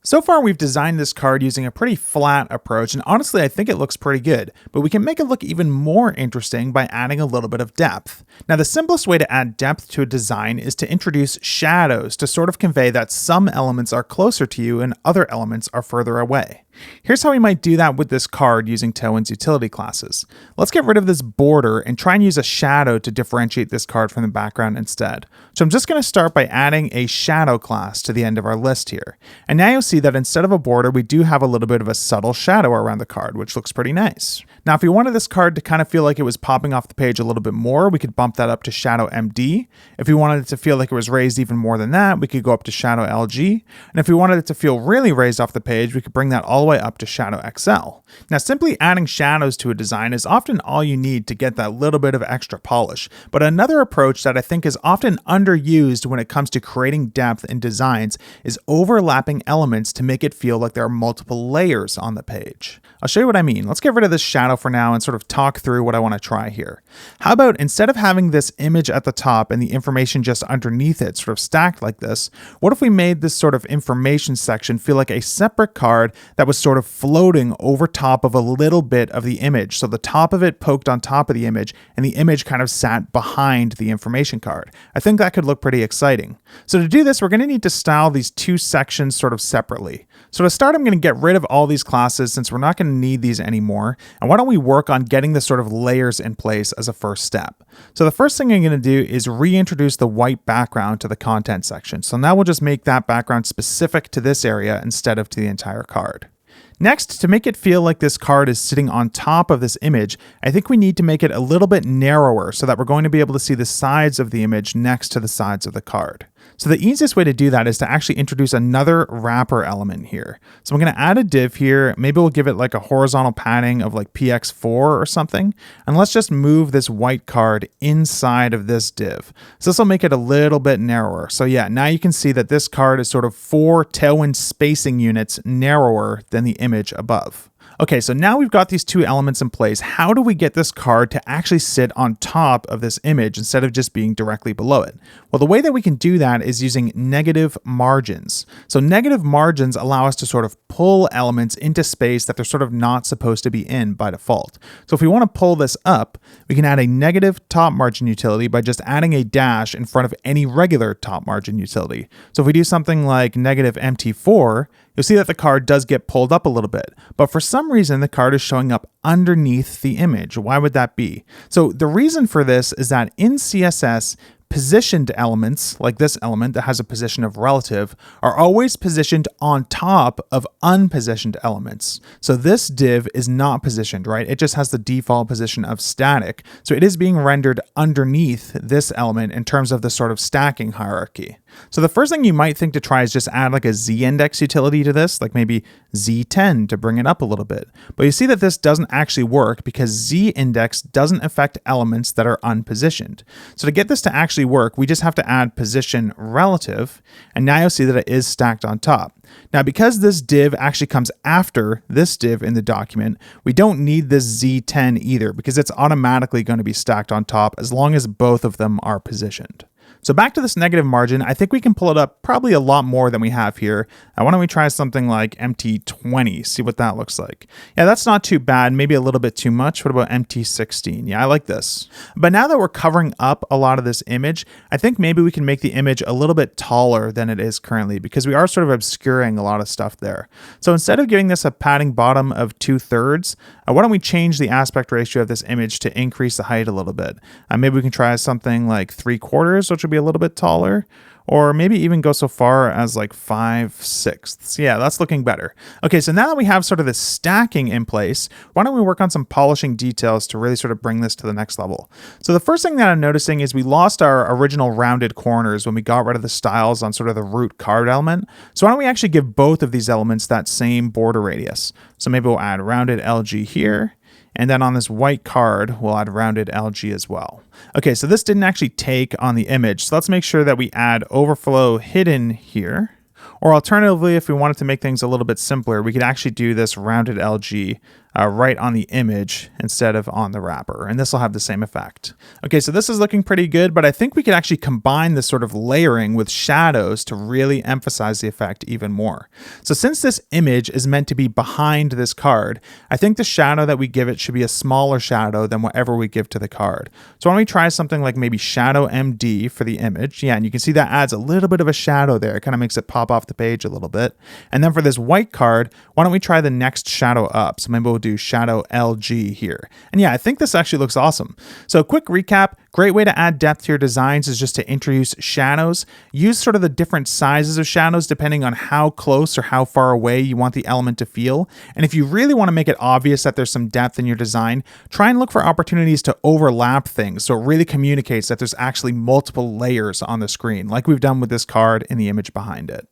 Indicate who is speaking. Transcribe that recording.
Speaker 1: So far, we've designed this card using a pretty flat approach, and honestly, I think it looks pretty good, but we can make it look even more interesting by adding a little bit of depth. Now, the simplest way to add depth to a design is to introduce shadows to sort of convey that some elements are closer to you and other elements are further away. Here's how we might do that with this card using Tailwind's utility classes. Let's get rid of this border and try and use a shadow to differentiate this card from the background instead. So I'm just going to start by adding a shadow class to the end of our list here. And now you'll see that instead of a border, we do have a little bit of a subtle shadow around the card, which looks pretty nice. Now, if we wanted this card to kind of feel like it was popping off the page a little bit more, we could bump that up to Shadow MD. If we wanted it to feel like it was raised even more than that, we could go up to Shadow LG. And if we wanted it to feel really raised off the page, we could bring that all the way up to Shadow XL. Now, simply adding shadows to a design is often all you need to get that little bit of extra polish. But another approach that I think is often underused when it comes to creating depth in designs is overlapping elements to make it feel like there are multiple layers on the page. I'll show you what I mean. Let's get rid of this shadow for now and sort of talk through what I want to try here. How about instead of having this image at the top and the information just underneath it sort of stacked like this, what if we made this sort of information section feel like a separate card that was sort of floating over top of a little bit of the image. So the top of it poked on top of the image and the image kind of sat behind the information card. I think that could look pretty exciting. So to do this, we're going to need to style these two sections sort of separately. So to start, I'm going to get rid of all these classes since we're not going to need these anymore. And why don't we work on getting the sort of layers in place as a first step. So the first thing I'm going to do is reintroduce the white background to the content section. So now we'll just make that background specific to this area instead of to the entire card. Next, to make it feel like this card is sitting on top of this image, I think we need to make it a little bit narrower so that we're going to be able to see the sides of the image next to the sides of the card. So the easiest way to do that is to actually introduce another wrapper element here. So I'm going to add a div here. Maybe we'll give it like a horizontal padding of like px4 or something. And let's just move this white card inside of this div. So this will make it a little bit narrower. So yeah, now you can see that this card is sort of 4 Tailwind spacing units narrower than the image above. Okay, so now we've got these two elements in place. How do we get this card to actually sit on top of this image instead of just being directly below it? Well, the way that we can do that is using negative margins. So negative margins allow us to sort of pull elements into space that they're sort of not supposed to be in by default. So if we want to pull this up, we can add a negative top margin utility by just adding a dash in front of any regular top margin utility. So if we do something like negative MT4, you'll see that the card does get pulled up a little bit, but for some reason the card is showing up underneath the image. Why would that be? So the reason for this is that in CSS, positioned elements, like this element that has a position of relative, are always positioned on top of unpositioned elements. So this div is not positioned, right? It just has the default position of static. So it is being rendered underneath this element in terms of the sort of stacking hierarchy. So the first thing you might think to try is just add like a z-index utility to this, like maybe z10 to bring it up a little bit. But you see that this doesn't actually work because z-index doesn't affect elements that are unpositioned. So to get this to actually work, we just have to add position relative, and now you'll see that it is stacked on top. Now, because this div actually comes after this div in the document, we don't need this z10 either because it's automatically going to be stacked on top as long as both of them are positioned. So back to this negative margin, I think we can pull it up probably a lot more than we have here. Why don't we try something like MT20, see what that looks like. Yeah, that's not too bad, maybe a little bit too much. What about MT16? Yeah, I like this. But now that we're covering up a lot of this image, I think maybe we can make the image a little bit taller than it is currently because we are sort of obscuring a lot of stuff there. So instead of giving this a padding bottom of 2/3, why don't we change the aspect ratio of this image to increase the height a little bit? Maybe we can try something like 3/4, which would be a little bit taller, or maybe even go so far as like 5/6. Yeah, that's looking better. Okay, so now that we have sort of this stacking in place, why don't we work on some polishing details to really sort of bring this to the next level? So the first thing that I'm noticing is we lost our original rounded corners when we got rid of the styles on sort of the root card element. So why don't we actually give both of these elements that same border radius? So maybe we'll add rounded LG here. And then on this white card, we'll add rounded LG as well. Okay, so this didn't actually take on the image. So let's make sure that we add overflow hidden here. Or alternatively, if we wanted to make things a little bit simpler, we could actually do this rounded LG right on the image instead of on the wrapper, and this will have the same effect. Okay, so this is looking pretty good, but I think we could actually combine this sort of layering with shadows to really emphasize the effect even more. So since this image is meant to be behind this card, I think the shadow that we give it should be a smaller shadow than whatever we give to the card. So why don't we try something like maybe Shadow MD for the image? Yeah, and you can see that adds a little bit of a shadow there. It kind of makes it pop off the page a little bit. And then for this white card, why don't we try the next shadow up? So maybe we'll do Shadow LG here. And yeah, I think this actually looks awesome. So quick recap, great way to add depth to your designs is just to introduce shadows. Use sort of the different sizes of shadows depending on how close or how far away you want the element to feel. And if you really want to make it obvious that there's some depth in your design, try and look for opportunities to overlap things so it really communicates that there's actually multiple layers on the screen, like we've done with this card and the image behind it.